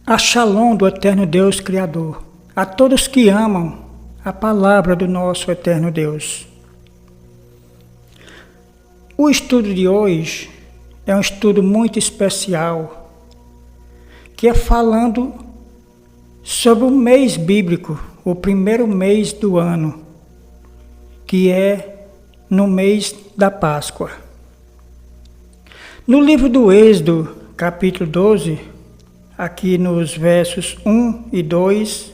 A Shalom do eterno Deus Criador, a todos que amam a palavra do nosso eterno Deus. O estudo de hoje é um estudo muito especial, que é falando sobre o mês bíblico, o primeiro mês do ano, que é no mês da Páscoa. No livro do Êxodo, capítulo 12, aqui nos versos 1 e 2,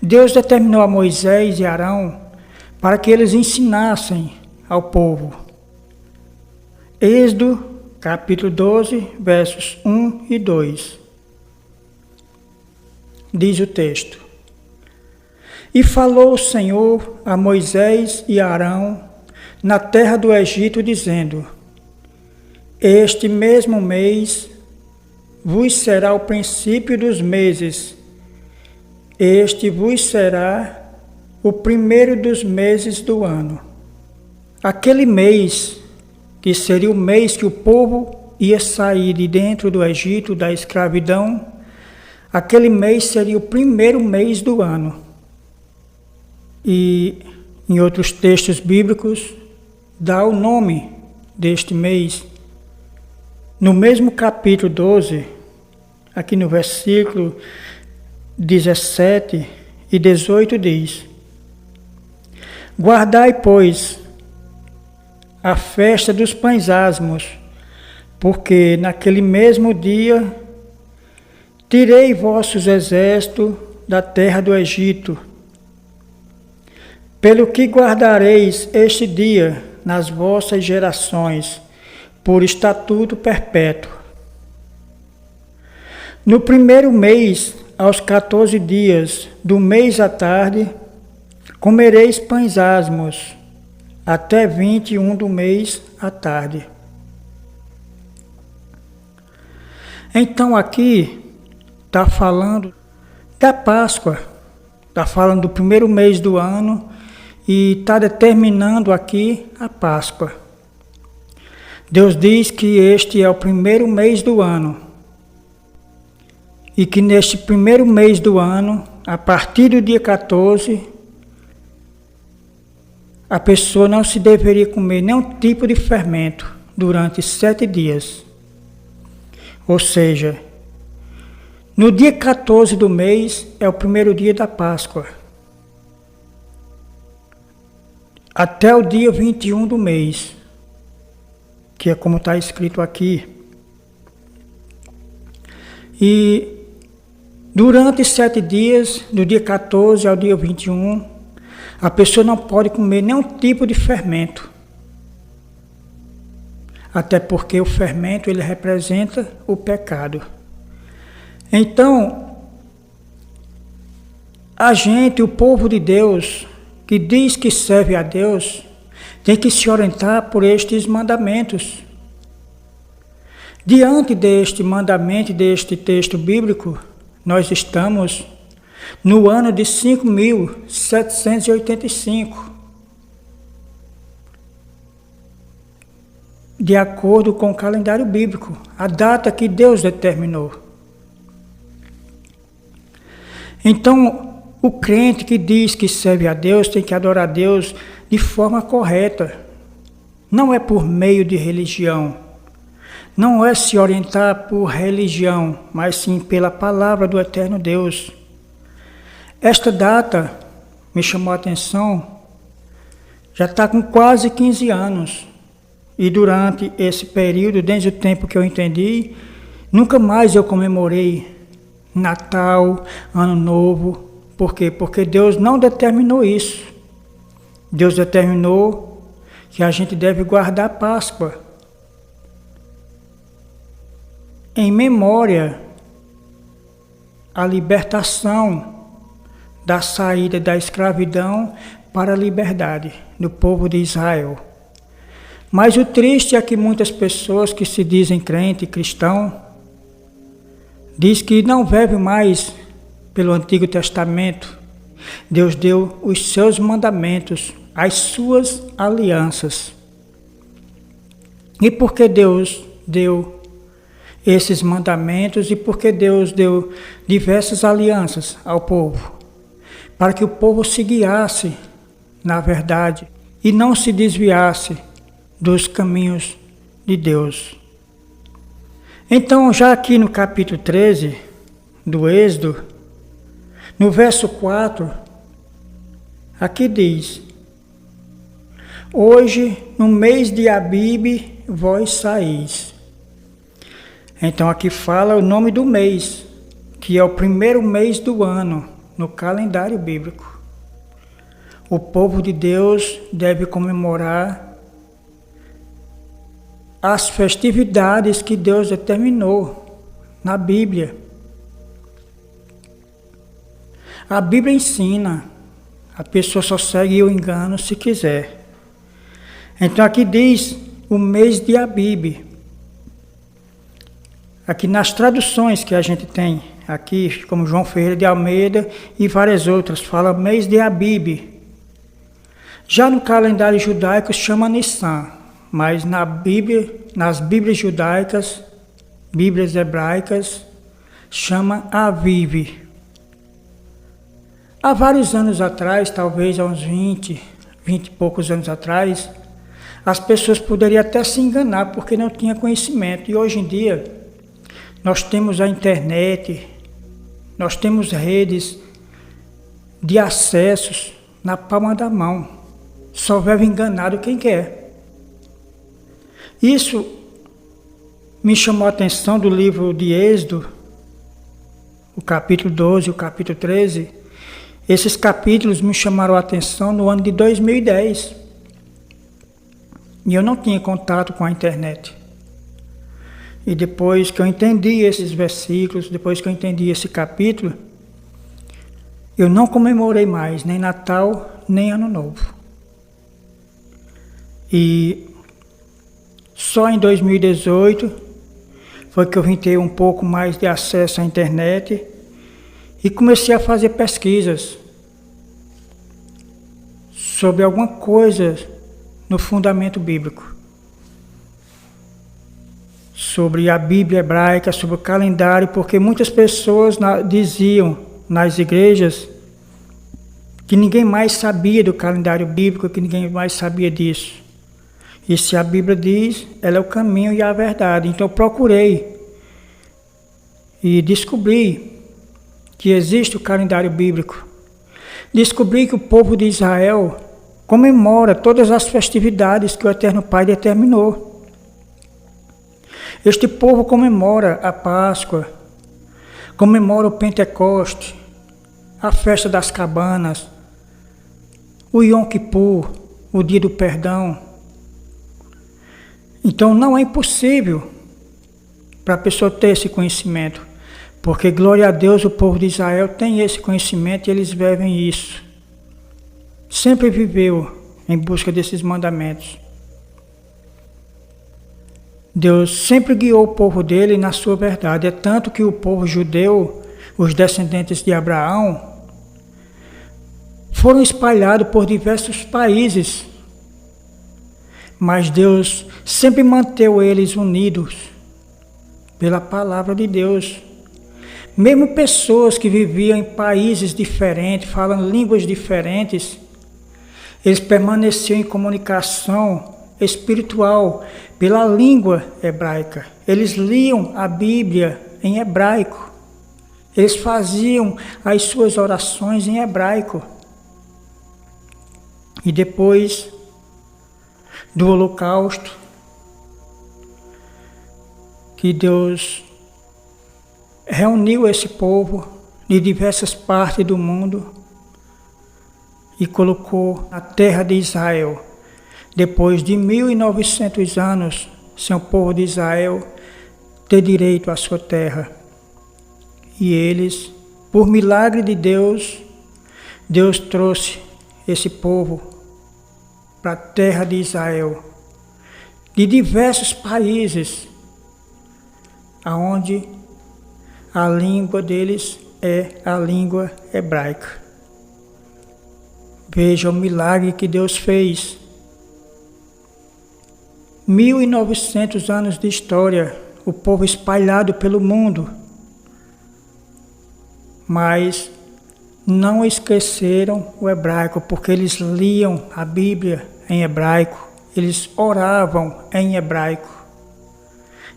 Deus determinou a Moisés e Arão para que eles ensinassem ao povo. Êxodo, capítulo 12, versos 1 e 2. Diz o texto: E falou o Senhor a Moisés e a Arão na terra do Egito, dizendo: Este mesmo mês vos será o princípio dos meses, este vos será o primeiro dos meses do ano. Aquele mês, que seria o mês que o povo ia sair de dentro do Egito, da escravidão, aquele mês seria o primeiro mês do ano. E em outros textos bíblicos, dá o nome deste mês. No mesmo capítulo 12, aqui no versículo 17 e 18 diz: Guardai, pois, a festa dos pães asmos, porque naquele mesmo dia tirei vossos exércitos da terra do Egito. Pelo que guardareis este dia nas vossas gerações, por estatuto perpétuo. No primeiro mês, aos 14 dias do mês à tarde, comereis pães asmos, até 21 do mês à tarde. Então aqui está falando da Páscoa, está falando do primeiro mês do ano e está determinando aqui a Páscoa. Deus diz que este é o primeiro mês do ano e que neste primeiro mês do ano, a partir do dia 14, a pessoa não se deveria comer nenhum tipo de fermento durante 7 dias. Ou seja, no dia 14 do mês é o primeiro dia da Páscoa. Até o dia 21 do mês, que é como está escrito aqui. E durante 7 dias, do dia 14 ao dia 21, a pessoa não pode comer nenhum tipo de fermento. Até porque o fermento ele representa o pecado. Então, a gente, o povo de Deus, que diz que serve a Deus, tem que se orientar por estes mandamentos. Diante deste mandamento, deste texto bíblico, nós estamos no ano de 5.785, de acordo com o calendário bíblico, a data que Deus determinou. Então, o crente que diz que serve a Deus tem que adorar a Deus de forma correta. Não é por meio de religião. Não é se orientar por religião, mas sim pela palavra do eterno Deus. Esta data me chamou a atenção, já está com quase 15 anos. E durante esse período, desde o tempo que eu entendi, nunca mais eu comemorei Natal, Ano Novo. Por quê? Porque Deus não determinou isso. Deus determinou que a gente deve guardar a Páscoa em memória à libertação da saída da escravidão para a liberdade do povo de Israel. Mas o triste é que muitas pessoas que se dizem crente e cristão diz que não vive mais pelo Antigo Testamento. Deus deu os seus mandamentos, as suas alianças. E porque Deus deu esses mandamentos e porque Deus deu diversas alianças ao povo, para que o povo se guiasse na verdade e não se desviasse dos caminhos de Deus. Então, já aqui no capítulo 13 do Êxodo, no verso 4, aqui diz: hoje, no mês de Abibe, vós saís. Então aqui fala o nome do mês, que é o primeiro mês do ano, no calendário bíblico. O povo de Deus deve comemorar as festividades que Deus determinou na Bíblia. A Bíblia ensina, a pessoa só segue o engano se quiser. Então aqui diz o mês de Abibe. Aqui nas traduções que a gente tem, aqui como João Ferreira de Almeida e várias outras, fala mês de Abibe. Já no calendário judaico chama Nissan, mas na Bíblia, nas Bíblias judaicas, Bíblias hebraicas, chama Aviv. Há vários anos atrás, talvez há uns 20 e poucos anos atrás, as pessoas poderiam até se enganar porque não tinham conhecimento. E hoje em dia, nós temos a internet, nós temos redes de acessos na palma da mão. Só vive enganado quem quer. Isso me chamou a atenção do livro de Êxodo, o capítulo 12 e o capítulo 13. Esses capítulos me chamaram a atenção no ano de 2010. E eu não tinha contato com a internet. E depois que eu entendi esses versículos, depois que eu entendi esse capítulo, eu não comemorei mais nem Natal, nem Ano Novo. E só em 2018 foi que eu vim ter um pouco mais de acesso à internet e comecei a fazer pesquisas sobre alguma coisa no fundamento bíblico. Sobre a Bíblia hebraica, sobre o calendário, porque muitas pessoas diziam nas igrejas que ninguém mais sabia do calendário bíblico, que ninguém mais sabia disso. E se a Bíblia diz, ela é o caminho e a verdade. Então eu procurei e descobri que existe o calendário bíblico. Descobri que o povo de Israel comemora todas as festividades que o Eterno Pai determinou. Este povo comemora a Páscoa, comemora o Pentecoste, a festa das cabanas, o Yom Kippur, o dia do perdão. Então não é impossível para a pessoa ter esse conhecimento, porque glória a Deus o povo de Israel tem esse conhecimento e eles vivem isso. Sempre viveu em busca desses mandamentos. Deus sempre guiou o povo dele na sua verdade. É tanto que o povo judeu, os descendentes de Abraão, foram espalhados por diversos países. Mas Deus sempre manteve eles unidos pela palavra de Deus. Mesmo pessoas que viviam em países diferentes, falando línguas diferentes, eles permaneciam em comunicação espiritual pela língua hebraica. Eles liam a Bíblia em hebraico. Eles faziam as suas orações em hebraico. E depois do Holocausto, que Deus reuniu esse povo de diversas partes do mundo e colocou na terra de Israel. Depois de 1900 anos, sem o povo de Israel ter direito à sua terra. E eles, por milagre de Deus, Deus trouxe esse povo para a terra de Israel, de diversos países, aonde a língua deles é a língua hebraica. Veja o milagre que Deus fez. 1900 anos de história, o povo espalhado pelo mundo, mas não esqueceram o hebraico, porque eles liam a Bíblia em hebraico, eles oravam em hebraico.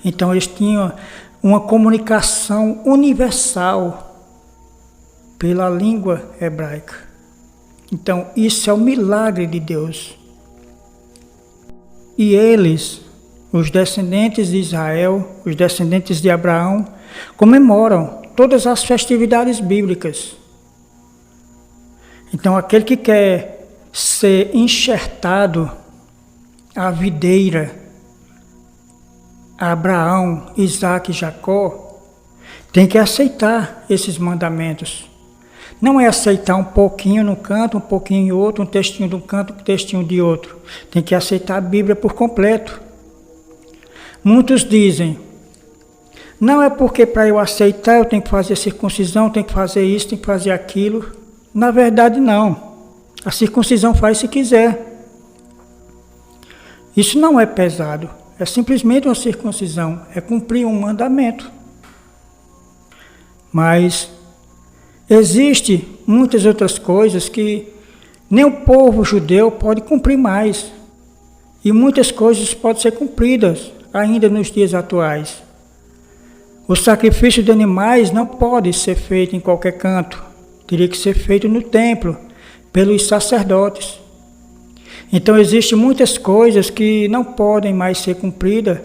Então eles tinham uma comunicação universal pela língua hebraica. Então isso é o milagre de Deus. E eles, os descendentes de Israel, os descendentes de Abraão, comemoram todas as festividades bíblicas. Então aquele que quer ser enxertado à videira, Abraão, Isaque e Jacó, tem que aceitar esses mandamentos. Não é aceitar um pouquinho num canto, um pouquinho em outro, um textinho de um canto, um textinho de outro. Tem que aceitar a Bíblia por completo. Muitos dizem, não é porque para eu aceitar eu tenho que fazer circuncisão, tenho que fazer isso, tenho que fazer aquilo. Na verdade não. A circuncisão faz se quiser. Isso não é pesado. É simplesmente uma circuncisão, é cumprir um mandamento. Mas existem muitas outras coisas que nem o povo judeu pode cumprir mais. E muitas coisas podem ser cumpridas ainda nos dias atuais. O sacrifício de animais não pode ser feito em qualquer canto. Teria que ser feito no templo, pelos sacerdotes. Então existem muitas coisas que não podem mais ser cumpridas,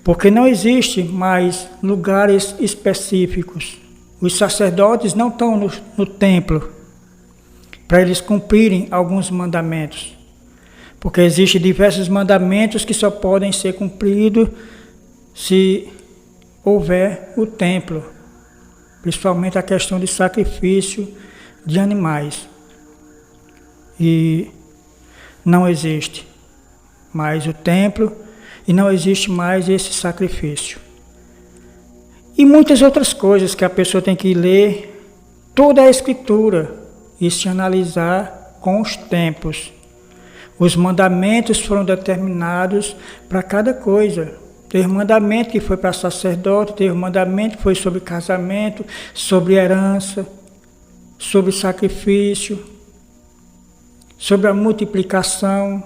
porque não existem mais lugares específicos. Os sacerdotes não estão no templo para eles cumprirem alguns mandamentos. Porque existem diversos mandamentos que só podem ser cumpridos se houver o templo. Principalmente a questão de sacrifício de animais. E não existe mais o templo e não existe mais esse sacrifício. E muitas outras coisas que a pessoa tem que ler toda a Escritura e se analisar com os tempos. Os mandamentos foram determinados para cada coisa. Teve mandamento que foi para sacerdote, teve mandamento que foi sobre casamento, sobre herança, sobre sacrifício, sobre a multiplicação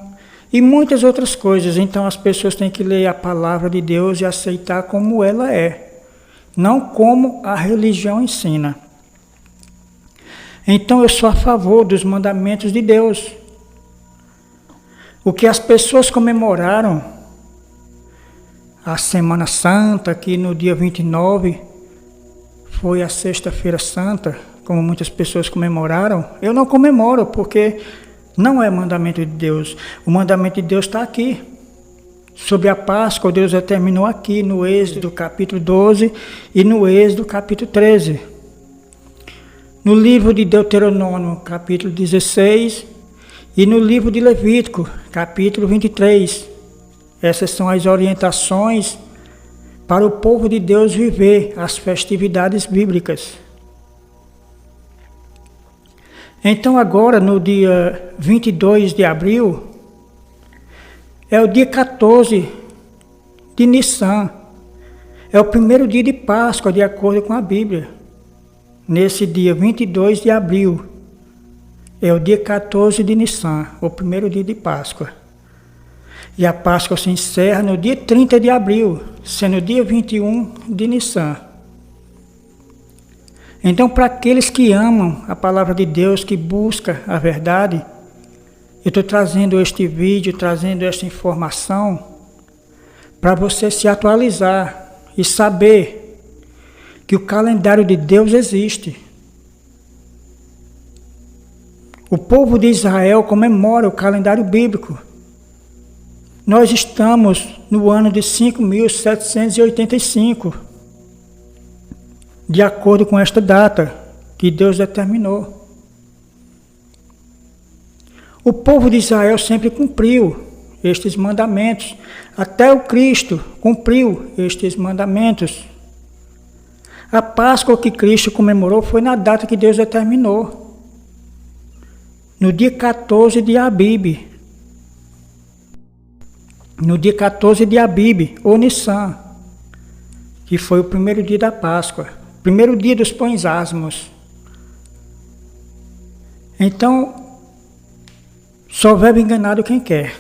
e muitas outras coisas. Então as pessoas têm que ler a palavra de Deus e aceitar como ela é, não como a religião ensina. Então eu sou a favor dos mandamentos de Deus. O que as pessoas comemoraram a Semana Santa, que no dia 29 foi a Sexta-feira Santa, como muitas pessoas comemoraram, eu não comemoro, porque não é mandamento de Deus. O mandamento de Deus está aqui. Sobre a Páscoa, Deus determinou aqui no Êxodo capítulo 12 e no Êxodo capítulo 13. No livro de Deuteronômio capítulo 16 e no livro de Levítico capítulo 23. Essas são as orientações para o povo de Deus viver as festividades bíblicas. Então agora, no dia 22 de abril, é o dia 14 de Nissan. É o primeiro dia de Páscoa, de acordo com a Bíblia. Nesse dia 22 de abril, é o dia 14 de Nissan, o primeiro dia de Páscoa. E a Páscoa se encerra no dia 30 de abril, sendo o dia 21 de Nissan. Então, para aqueles que amam a palavra de Deus, que buscam a verdade, eu estou trazendo este vídeo, trazendo esta informação, para você se atualizar e saber que o calendário de Deus existe. O povo de Israel comemora o calendário bíblico. Nós estamos no ano de 5.785, de acordo com esta data que Deus determinou. O povo de Israel sempre cumpriu estes mandamentos. Até o Cristo cumpriu estes mandamentos. A Páscoa que Cristo comemorou foi na data que Deus determinou. No dia 14 de Abib. No dia 14 de Abib, ou Nissan. que foi o primeiro dia da Páscoa, primeiro dia dos pães asmos. Então, só vive enganado quem quer.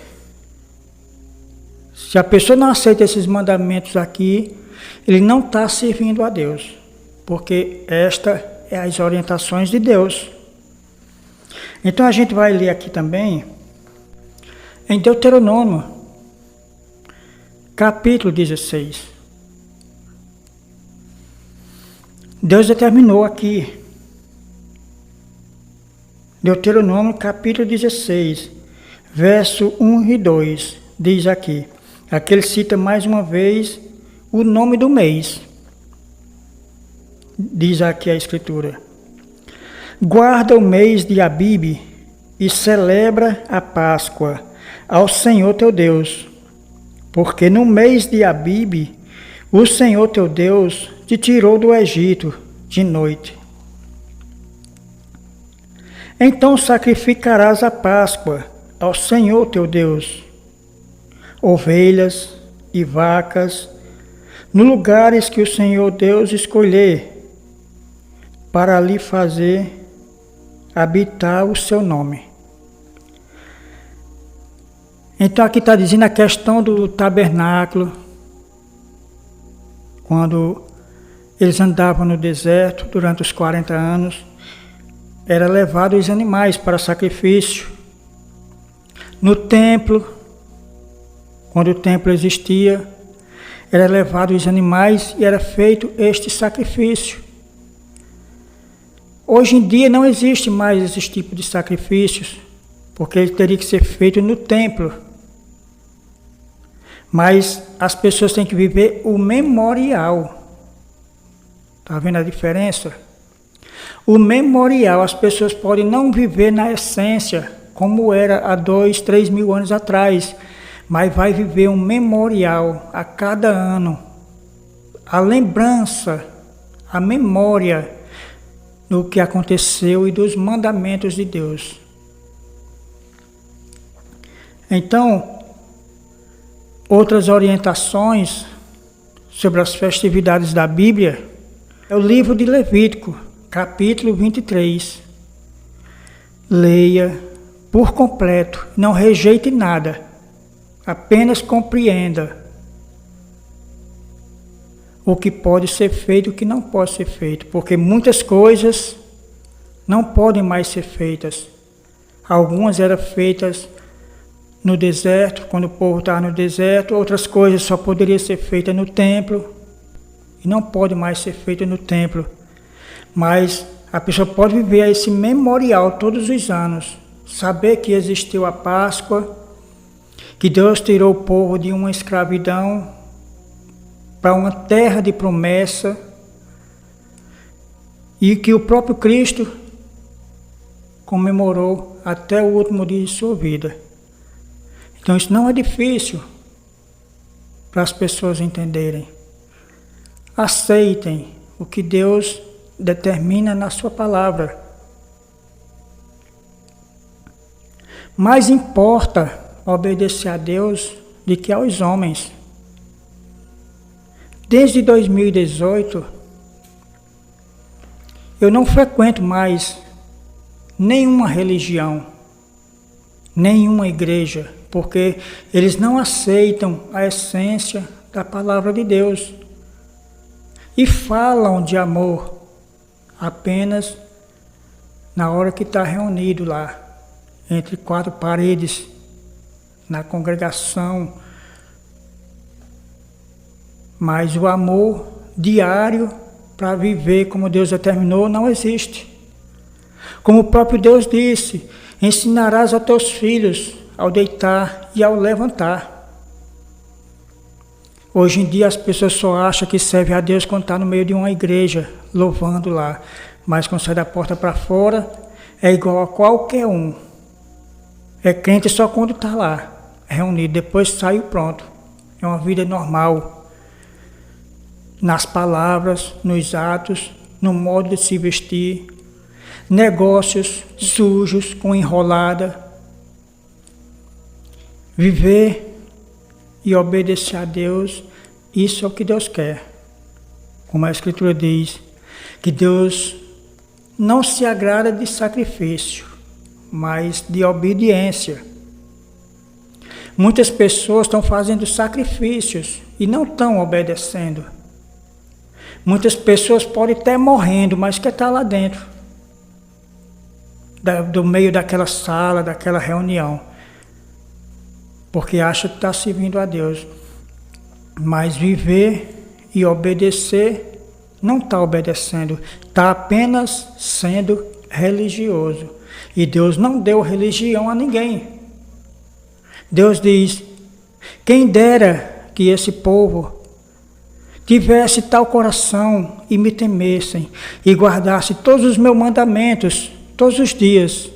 Se a pessoa não aceita esses mandamentos aqui, ele não está servindo a Deus, porque esta é as orientações de Deus. Então a gente vai ler aqui também em Deuteronômio, capítulo 16. Deus determinou aqui, Deuteronômio capítulo 16, verso 1 e 2, diz aqui, aqui ele cita mais uma vez o nome do mês. Diz aqui a Escritura: guarda o mês de Abibe e celebra a Páscoa ao Senhor teu Deus, porque no mês de Abibe o Senhor teu Deus te tirou do Egito de noite. Então sacrificarás a Páscoa ao Senhor teu Deus, ovelhas e vacas, nos lugares que o Senhor Deus escolher, para lhe fazer habitar o seu nome. Então aqui está dizendo a questão do tabernáculo, quando eles andavam no deserto durante os 40 anos, era levado os animais para sacrifício. No templo, quando o templo existia, era levado os animais e era feito este sacrifício. Hoje em dia não existe mais esse tipo de sacrifícios, porque ele teria que ser feito no templo. Mas as pessoas têm que viver o memorial. Está vendo a diferença? O memorial, as pessoas podem não viver na essência, como era há 2, 3 mil anos atrás, mas vai viver um memorial a cada ano. A lembrança, a memória do que aconteceu e dos mandamentos de Deus. Então, outras orientações sobre as festividades da Bíblia é o livro de Levítico, capítulo 23. Leia por completo, não rejeite nada, apenas compreenda o que pode ser feito e o que não pode ser feito, porque muitas coisas não podem mais ser feitas. Algumas eram feitas no deserto, quando o povo estava no deserto, outras coisas só poderiam ser feitas no templo, e não pode mais ser feita no templo. Mas a pessoa pode viver esse memorial todos os anos, saber que existiu a Páscoa, que Deus tirou o povo de uma escravidão para uma terra de promessa, e que o próprio Cristo comemorou até o último dia de sua vida. Então isso não é difícil para as pessoas entenderem. Aceitem o que Deus determina na sua palavra. Mais importa obedecer a Deus do que aos homens. Desde 2018, eu não frequento mais nenhuma religião, nenhuma igreja, porque eles não aceitam a essência da palavra de Deus e falam de amor apenas na hora que está reunido lá, entre 4 paredes, na congregação. Mas o amor diário para viver como Deus determinou não existe. Como o próprio Deus disse, ensinarás a teus filhos ao deitar e ao levantar. Hoje em dia as pessoas só acham que serve a Deus quando está no meio de uma igreja, louvando lá. Mas quando sai da porta para fora, é igual a qualquer um. É crente só quando está lá, reunido, depois sai pronto. É uma vida normal. Nas palavras, nos atos, no modo de se vestir, negócios sujos, com enrolada. Viver e obedecer a Deus, isso é o que Deus quer. como a Escritura diz, que Deus não se agrada de sacrifício, mas de obediência. Muitas pessoas estão fazendo sacrifícios e não estão obedecendo. Muitas pessoas podem estar morrendo, mas quer estar lá dentro, do meio daquela sala, daquela reunião, porque acha que está servindo a Deus. Mas viver e obedecer, não está obedecendo, está apenas sendo religioso. E Deus não deu religião a ninguém. Deus diz: quem dera que esse povo tivesse tal coração e me temessem e guardasse todos os meus mandamentos todos os dias.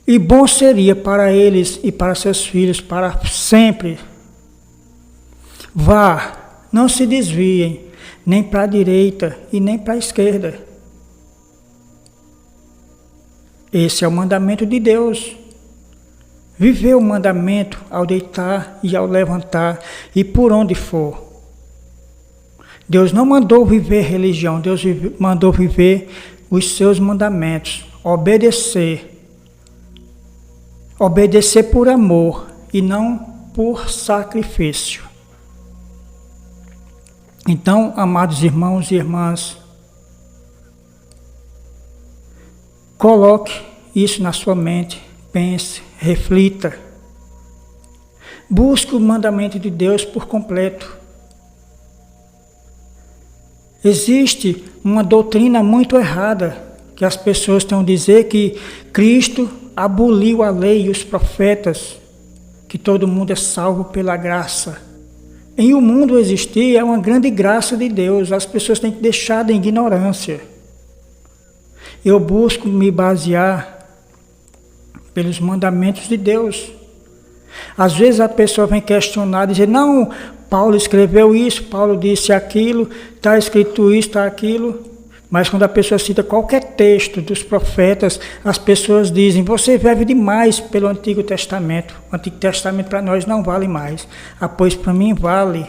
E bom seria para eles e para seus filhos para sempre. Vá, não se desviem, nem para a direita e nem para a esquerda. Esse é o mandamento de Deus. Viver o mandamento ao deitar e ao levantar e por onde for. Deus não mandou viver religião, Deus mandou viver os seus mandamentos, obedecer. Obedecer por amor e não por sacrifício. Então, amados irmãos e irmãs, coloque isso na sua mente, pense, reflita. Busque o mandamento de Deus por completo. Existe uma doutrina muito errada, que as pessoas estão a dizer que Cristo aboliu a lei e os profetas, que todo mundo é salvo pela graça. Em o mundo existir é uma grande graça de Deus, as pessoas têm que deixar da ignorância. Eu busco me basear pelos mandamentos de Deus. Às vezes a pessoa vem questionar, dizer, não, Paulo escreveu isso, Paulo disse aquilo, está escrito isso, está aquilo. Mas quando a pessoa cita qualquer texto dos profetas, as pessoas dizem, você vive demais pelo Antigo Testamento. O Antigo Testamento para nós não vale mais. Ah, pois para mim vale.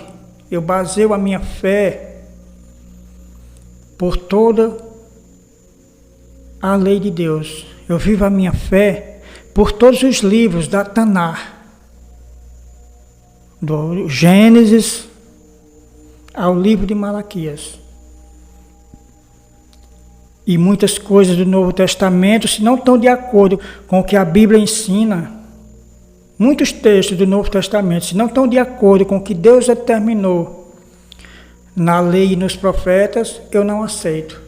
Eu baseio a minha fé por toda a lei de Deus. Eu vivo a minha fé por todos os livros da Taná. Do Gênesis ao livro de Malaquias. E muitas coisas do Novo Testamento, se não estão de acordo com o que a Bíblia ensina, muitos textos do Novo Testamento, se não estão de acordo com o que Deus determinou na lei e nos profetas, eu não aceito.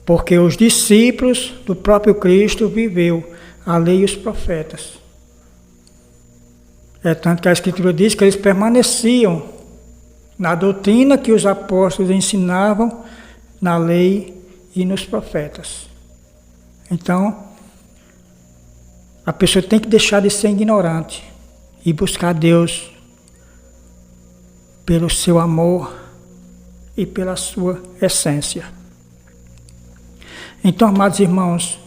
Porque os discípulos do próprio Cristo viveu a lei e os profetas. É tanto que a Escritura diz que eles permaneciam na doutrina que os apóstolos ensinavam, na lei e nos profetas. Então, a pessoa tem que deixar de ser ignorante e buscar Deus pelo seu amor e pela sua essência. Então, amados irmãos,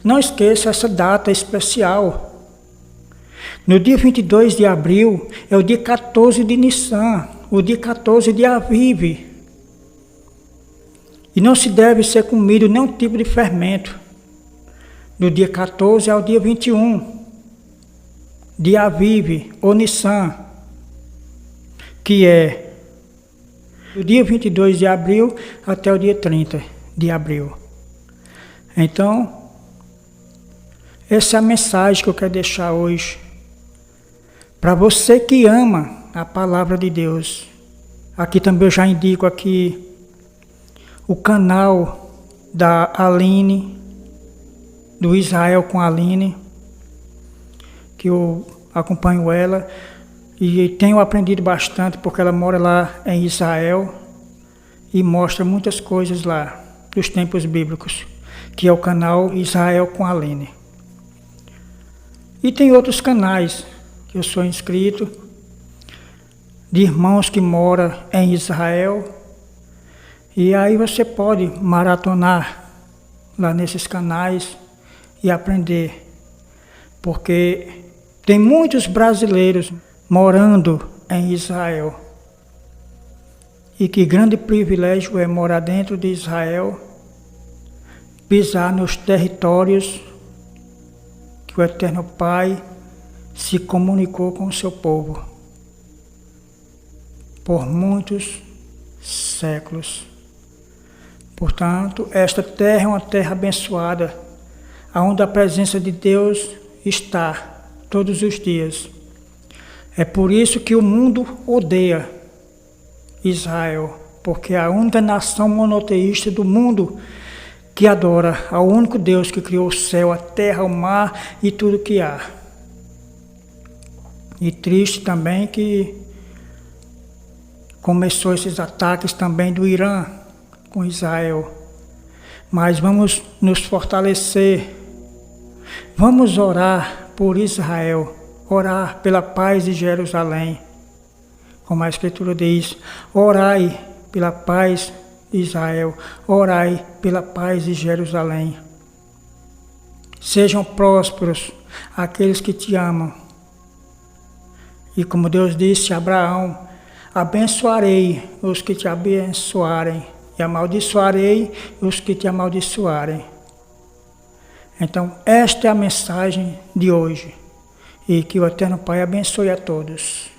não esqueça essa data especial. No dia 22 de abril é o dia 14 de Nissan, o dia 14 de Aviv. E não se deve ser comido nenhum tipo de fermento. Do dia 14 ao dia 21 de Aviv, ou Nissan, que é do dia 22 de abril até o dia 30 de abril. Então, essa é a mensagem que eu quero deixar hoje. Para você que ama a palavra de Deus. Aqui também eu já indico aqui o canal da Aline, do Israel com a Aline, que eu acompanho ela e tenho aprendido bastante porque ela mora lá em Israel e mostra muitas coisas lá dos tempos bíblicos, que é o canal Israel com a Aline. E tem outros canais que eu sou inscrito, de irmãos que moram em Israel. E aí você pode maratonar lá nesses canais e aprender. Porque tem muitos brasileiros morando em Israel. E que grande privilégio é morar dentro de Israel, pisar nos territórios que o Eterno Pai se comunicou com o seu povo por muitos séculos. Portanto, esta terra é uma terra abençoada, onde a presença de Deus está todos os dias. É por isso que o mundo odeia Israel, porque é a única nação monoteísta do mundo que adora ao único Deus que criou o céu, a terra, o mar e tudo que há. E triste também que começou esses ataques também do Irã com Israel. Mas vamos nos fortalecer, vamos orar por Israel, orar pela paz de Jerusalém. Como a Escritura diz, orai pela paz de Israel, orai pela paz de Jerusalém. Sejam prósperos aqueles que te amam. E como Deus disse a Abraão, abençoarei os que te abençoarem e amaldiçoarei os que te amaldiçoarem. Então, esta é a mensagem de hoje. E que o Eterno Pai abençoe a todos.